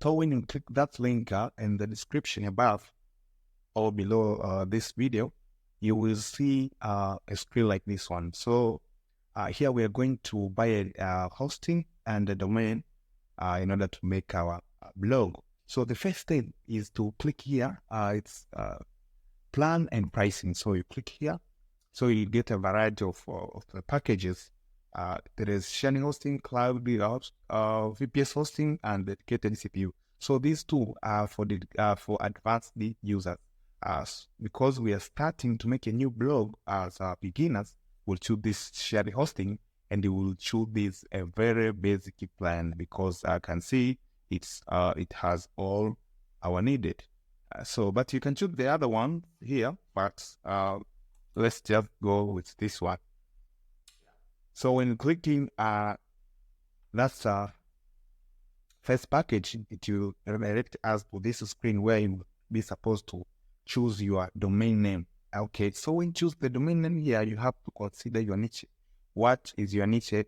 So when you click that link in the description above or below this video, you will see a screen like this one. So here we are going to buy a hosting and a domain in order to make our blog. So the first step is to click here. It's plan and pricing. So you click here. So you get a variety of the packages. There is sharing hosting, cloud, VPS hosting, and dedicated CPU. So these two are for advanced users. Because we are starting to make a new blog as beginners, we'll choose this shared hosting, and we will choose this a very basic plan because I can see it has all our needed. But you can choose the other one here, but let's just go with this one. So when clicking that's first package, it will redirect us to this screen where you will be supposed to choose your domain name. Okay, so when you choose the domain name here, you have to consider your niche. What is your niche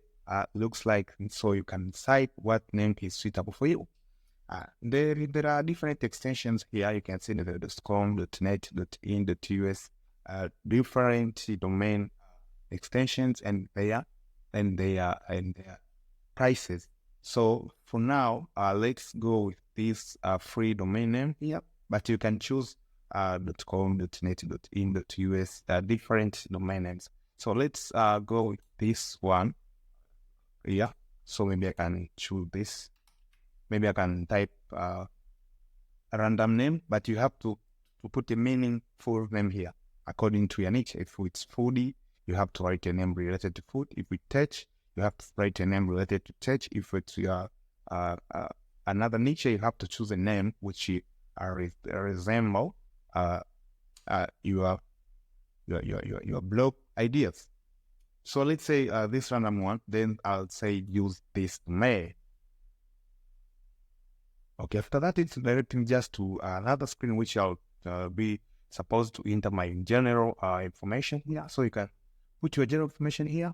looks like, so you can decide what name is suitable for you. There are different extensions here. You can see the .com, .net, .in, .us, different domain extensions and their prices. So for now, let's go with this free domain name here. But you can choose .com, .net, .in, .us, different domain names. So let's go with this one here. So maybe I can choose this. Maybe I can type a random name, but you have to put a meaningful name here according to your niche. If it's foodie, you have to write a name related to food. If it's tech, you have to write a name related to tech. If it's your another niche, you have to choose a name which resemble your blog ideas. So let's say this random one, then I'll say use this domain. Okay, after that, it's directing just to another screen, which I'll be supposed to enter my general information here. So you can put your general information here.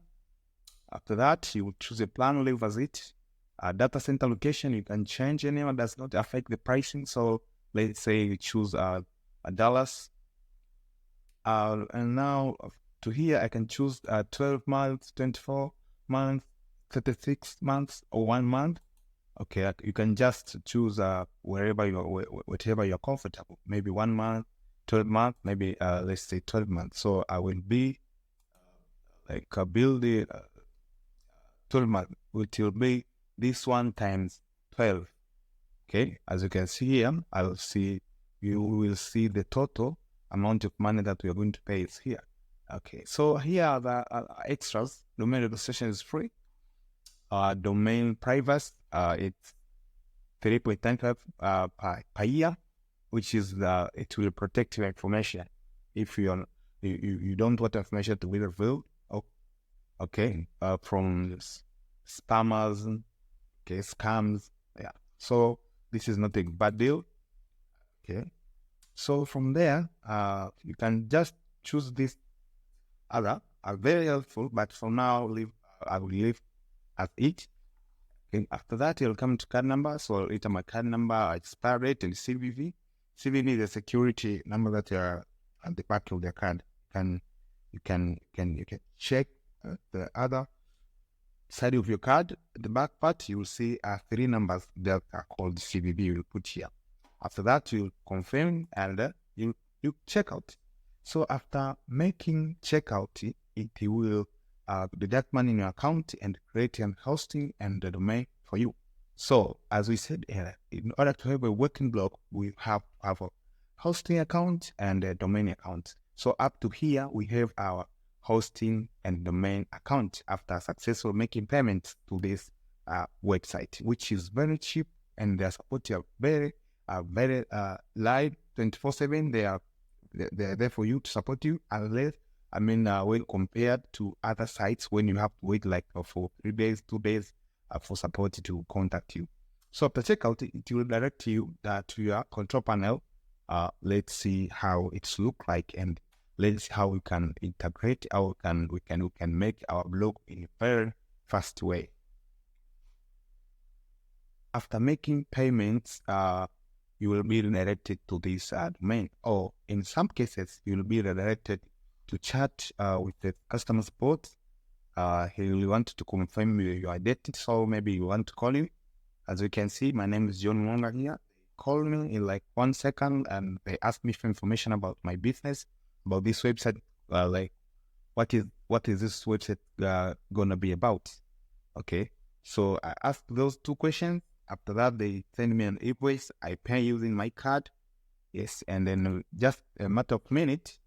After that, you will choose a plan, leave as it. Data center location, you can change any one, does not affect the pricing. So let's say you choose Dallas. And now to here, I can choose 12 months, 24 months, 36 months, or 1 month. Okay, you can just choose whatever you're comfortable. Maybe 1 month, 12 months, maybe let's say 12 months. So I will be build the 12 months, which will be this one times 12. Okay, as you can see here, you will see the total amount of money that we are going to pay is here. Okay, so here are the extras. Domain registration is free. Domain privacy, it's 3.95 per year, which is it will protect your information if you don't want information to be revealed. Okay, from spammers, okay, scams. Yeah, so this is not a bad deal. Okay, so from there, you can just choose this other. Are very helpful, but for now, I will leave as it. Okay, after that, you'll come to card number. So I'll enter my card number, expiry date, and CVV. CVV is a security number that are at the back of the card. You can check the other side of your card. At the back part, you will see 3 numbers that are called CVV. You'll put here. After that, you'll confirm and you check out. So after making checkout, it will deduct money in your account and create an hosting and the domain for you. So as we said, in order to have a working blog, we have a hosting account and a domain account. So up to here, we have our hosting and domain account after successful making payments to this website, which is very cheap, and they support you very live 24/7. They're there for you to support you, unless when compared to other sites when you have to wait like for 3 days, 2 days for support to contact you. So after checkout, it will direct you to your control panel. Let's see how it's look like, and let's see how we can integrate, how we can make our blog in a very fast way. after making payments, you will be redirected to this domain, or in some cases, you will be redirected to chat with the customer support. He will want to confirm your identity, so maybe you want to call him. As you can see, my name is John Wonga here. Call me in like 1 second, and they ask me for information about my business, about this website, like what is this website gonna be about? Okay, so I ask those 2 questions. After that, they send me an invoice. I pay using my card. Yes, and then just a matter of minutes,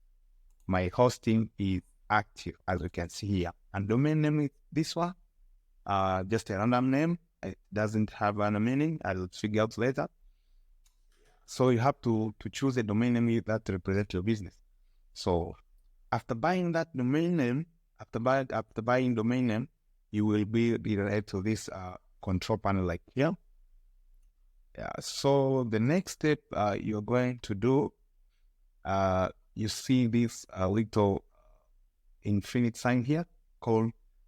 my hosting is active, as you can see here. And domain name is this one, just a random name. It doesn't have any meaning. I'll figure out later. So you have to choose a domain name that represents your business. So after buying that domain name, after buying domain name, you will be redirected to this control panel like here. Yeah. So the next step you're going to do, you see this little infinite sign here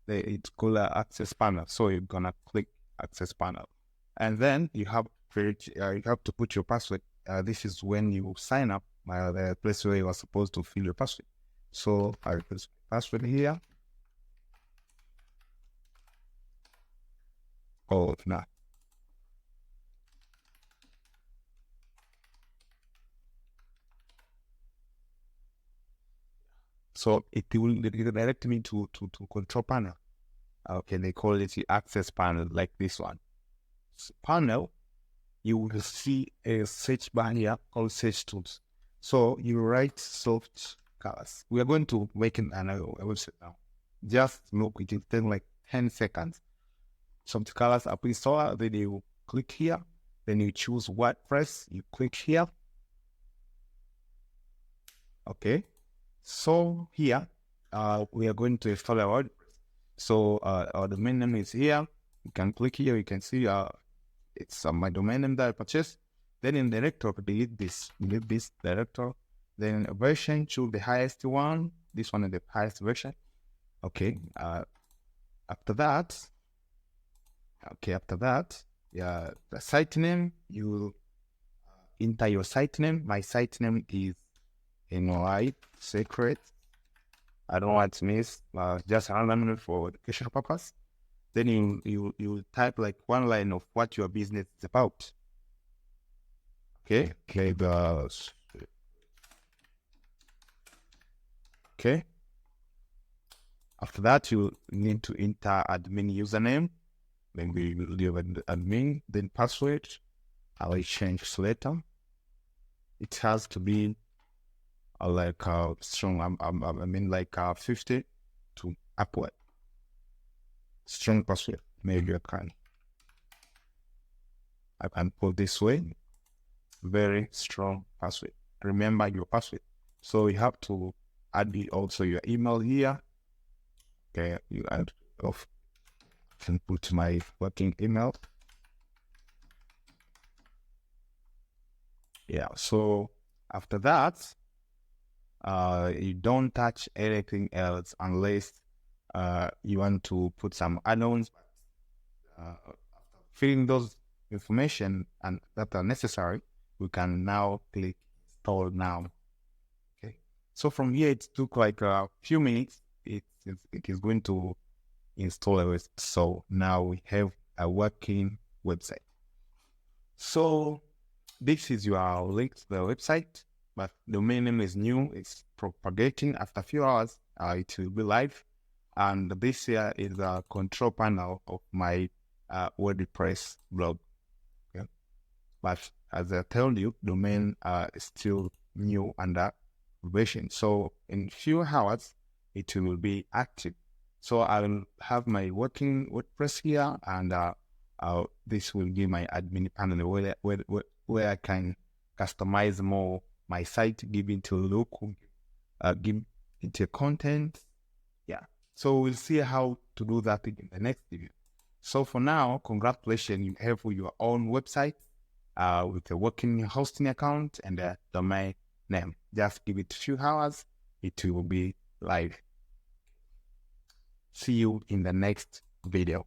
it's called access panel. So you're gonna click access panel, and then you have to put your password. This is when you sign up, the place where you are supposed to fill your password. So I put password here. Oh, no. So it will direct me to control panel. Okay, they call it the access panel, like this one. Panel, you will see a search bar here called search tools. So you write soft colors. We are going to make another website now. Just look, it will take like 10 seconds. Soft colors are pre-installed, then you click here, then you choose WordPress, you click here. Okay, so here we are going to install our WordPress. So our domain name is here. You can click here, you can see it's my domain name that I purchased. Then in directory, delete this directory. Then version, choose the highest one. This one is the highest version. Okay. After that, yeah, the site name, you enter your site name. My site name is Secret. I don't want to miss. Just random for educational purpose. Then you type like one line of what your business is about. Okay. Okay. After that, you need to enter admin username. Then we will leave admin. Then password. I will change later. It has to be like strong. I mean like 50 to upward. Strong password. Maybe I can put this way. Very strong password. Remember your password. So you have to add also your email here. Okay, you add off. Can put my working email. Yeah. So after that, you don't touch anything else unless you want to put some add-ons. After filling those information and that are necessary, we can now click install now. Okay. So from here, it took like a few minutes. It is going to install it. So now we have a working website. So this is your link to the website, but the domain name is new. It's propagating. After a few hours, it will be live. And this here is a control panel of my WordPress blog. Okay? But as I told you, domain is still new under version. So in few hours, it will be active. So I will have my working WordPress here, and this will give my admin panel where I can customize more my site, give it a look, give it a content. Yeah. So we'll see how to do that in the next video. So for now, congratulations, you have your own website with a working hosting account and a domain name. Just give it a few hours, it will be live. See you in the next video.